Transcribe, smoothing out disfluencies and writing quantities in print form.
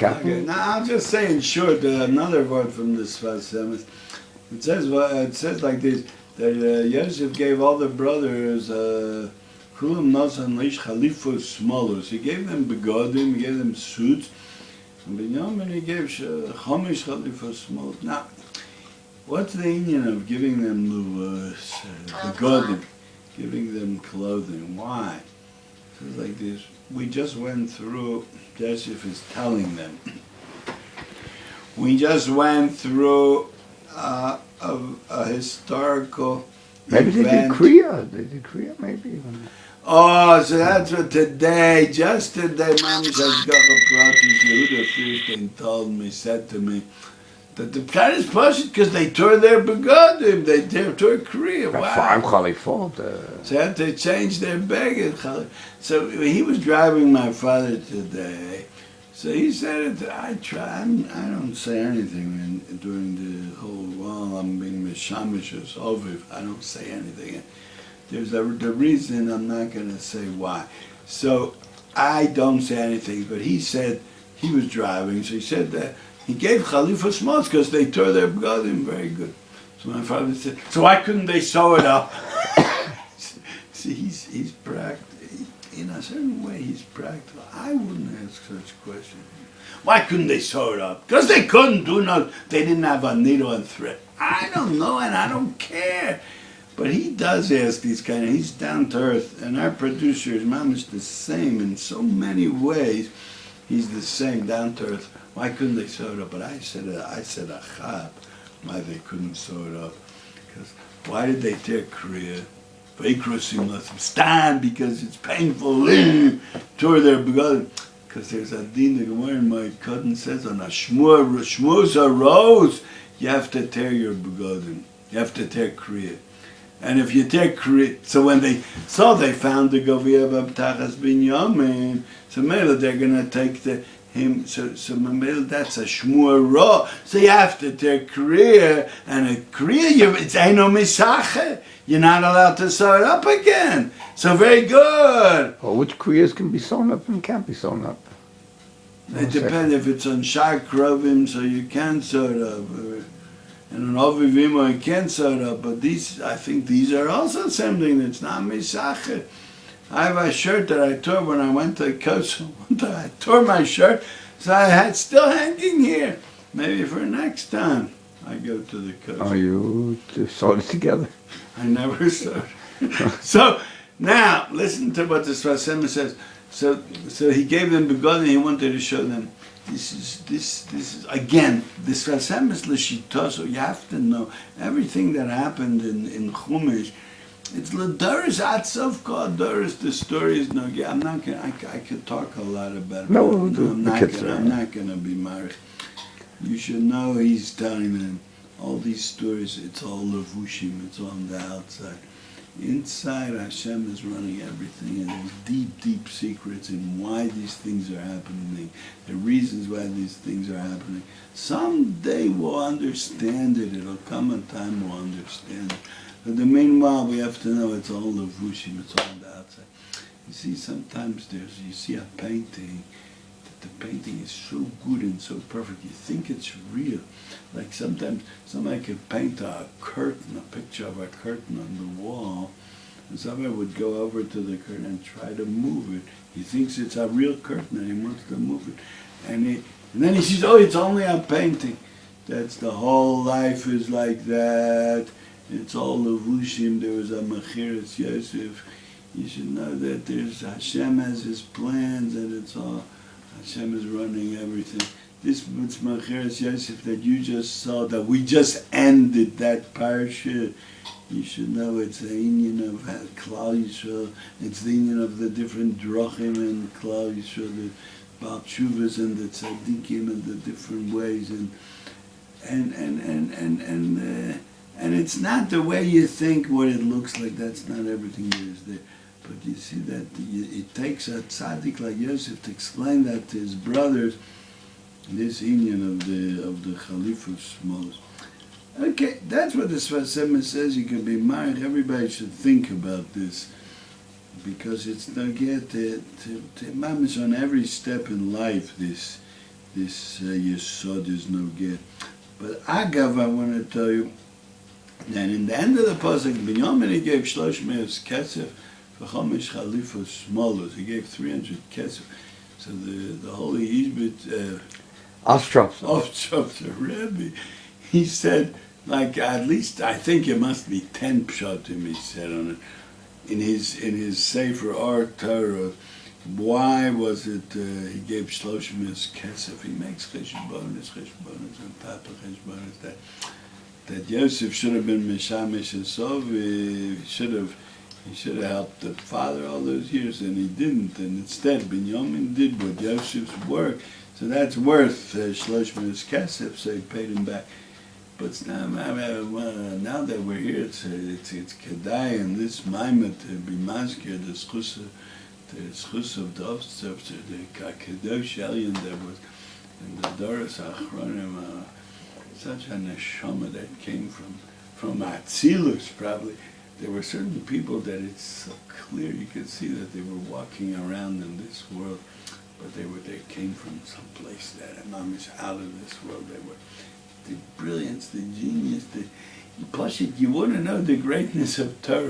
Okay, now I'm just saying short, another word from this Sfas. It says like this, that Yosef gave all the brothers Kulam Nasan Leish Chalifos Smolus. He gave them begodim, he gave them suits, and Binyamin he gave Chomish Chalifos Smolus. Now, what's the union of giving them begodim, giving them clothing? Why? So it's like this. We just went through, Yosef is telling them, we just went through a historical maybe event. They did Kriya, maybe even. Oh, so that's what today, just today, Mamish Hashgacha Pratis Yehuda Fierstein told me, said to me, that the plan is possible because they tore their begodim, they tore Kriya. Wow. So they had to change their beged. So he was driving my father today. So he said, I don't say anything during the whole, while I'm being Mishamish or Soviv, I don't say anything. There's the reason I'm not going to say why. So I don't say anything, but he said, he was driving, so he said that he gave Khalifa smalls because they tore their begodim very good. So my father said, so why couldn't they sew it up? See, he's practical. In a certain way, he's practical. I wouldn't ask such a question. Why couldn't they sew it up? Because they couldn't do no. They didn't have a needle and thread. I don't know, and I don't care. But he does ask these kind of. He's down to earth, and our producer is Mamish the same in so many ways. He's the same, down to earth. Why couldn't they sew it up? But I said achab. Why they couldn't sew it up? Because why did they tear Kriya? Stand because it's painful. Tore their begodim. Because there's a din the Gemara in my cousin says on a shmuz a rose, you have to tear your begodim. You have to tear Kriya. And if you tear Kriya, so when they saw they found the Govia B'Tachas Binyamin, so maybe they're gonna take him. So maybe that's a shmur raw. So you have to tear Kriya, and a Kriya it's eino misache. You're not allowed to sew it up again. So very good. Well, which kriyas can be sewn up and can't be sewn up? It depends if it's on shar krovim, so you can sew it up. And on ovivim, you can sew it up. But these, I think these are also something that's not misache. I have a shirt that I tore when I went to Kosovo. I tore my shirt, so I had still hanging here. Maybe for next time I go to the Kosovo. Oh, you sewed it together? I never saw it. So now listen to what the Sfas says. So he gave them begodim. He wanted to show them this is again the Sfas is l'shita. So you have to know everything that happened in Chumash. It's l'doris atzov kol doris. The story is no. I'm not gonna. I could talk a lot about it. No, I'm not gonna be married. You should know he's telling them. All these stories, it's all levushim, it's on the outside. Inside, Hashem is running everything, and there's deep, deep secrets in why these things are happening, the reasons why these things are happening. Someday we'll understand it. It'll come a time we'll understand it. But in the meanwhile, we have to know it's all levushim, it's all on the outside. You see, sometimes you see a painting, the painting is so good and so perfect, you think it's real. Like sometimes somebody could paint a curtain, a picture of a curtain on the wall, and somebody would go over to the curtain and try to move it. He thinks it's a real curtain and he wants to move it. And then he says, oh, it's only a painting. That's the whole life is like that. It's all levushim. There was a Mechiras Yosef. You should know that there's Hashem has his plans and it's all Hashem is running everything. This Mechiras Yosef that you just saw, that we just ended that parsha, you should know it's the union of Klal Yisrael. It's the union of the different drachim and Klal Yisrael, the Baal Tshuvas and the tzaddikim and the different ways, and it's not the way you think what it looks like. That's not everything that is there. But you see that it takes a tzaddik like Yosef to explain that to his brothers. This union of the Chalifus Mos. Okay, that's what the Sfas says. You can be married. Everybody should think about this, because it's not get to mamish on every step in life. This this yesod is no get. But Agav, I want to tell you, then in the end of the pasuk, Binyamin he gave 300 kesef for chomesh chalifos smolos. He gave 300 kesef. So the holy Yishbit Ostrov's Rebbe, he said, like at least I think it must be 10 pshatim he said on it in his Sefer Or Torah. Why was it he gave 300 kesef? He makes cheshbonos on top of cheshbonos that Yosef should have been Meshamish and Sov. He should have helped the father all those years, and he didn't. And instead, Binyamin did what Yosef's work. So that's worth 300 kesef. So he paid him back. But now that we're here, it's kedai and this maimet to be masked the schus of the Ostov, the kadosh alien that was in the Doros Achronim. Such a neshama that came from Atzilus, probably. There were certain people that it's so clear you could see that they were walking around in this world, but they came from some place that Imam is out of this world. They were the brilliance, the genius, plus you want to know the greatness of Torah.